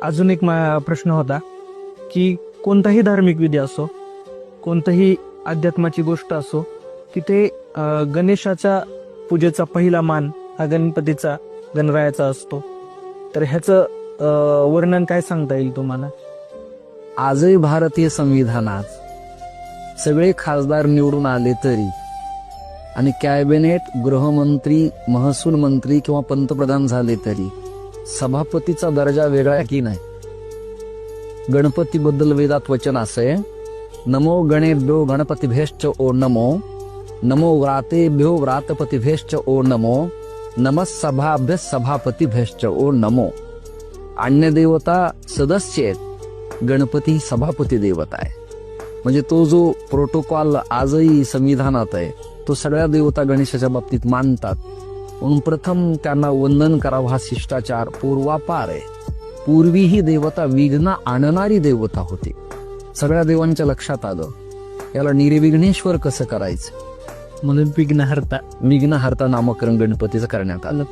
अजून एक प्रश्न होता की कोणताही धार्मिक विधी असो, कोणताही अध्यात्माची गोष्ट असो, तिथे गणेशाच्या पूजेचा पहिला मान हा गणपतीचा, गणरायाचा असतो. तर ह्याचं वर्णन काय सांगता येईल तुम्हाला? आजही भारतीय संविधानात सगळे खासदार निवडून आले तरी आणि कॅबिनेट, गृहमंत्री, महसूल मंत्री किंवा पंतप्रधान झाले तरी सभापतीचा दर्जा वेगळा की नाही. गणपतीबद्दल वेदात वचन असे, नमो गणेभ्यो गणपतीभ्यश्च ओ नमो, नमो व्रातेभ्यो व्रातपतीभ्यश्च ओ नमो, नमः सभाभ्य सभापतीभ्यश्च ओ नमो. अन्य देवता सदस्य आहेत, गणपती सभापती देवता आहे. म्हणजे तो जो प्रोटोकॉल आजही संविधानात आहे तो सगळ्या देवता गणेशाच्या बाबतीत मानतात. म्हणून प्रथम त्यांना वंदन करावं हा शिष्टाचार पूर्वापार आहे. पूर्वी ही देवता विघ्न आणणारी देवता होती. सगळ्या देवांच्या लक्षात आलं याला निर्विघ्नेश्वर कसं करायचं, म्हणून विघ्नहर्ता विघ्नहर्ता नामकरण गणपतीचं करण्यात आलं.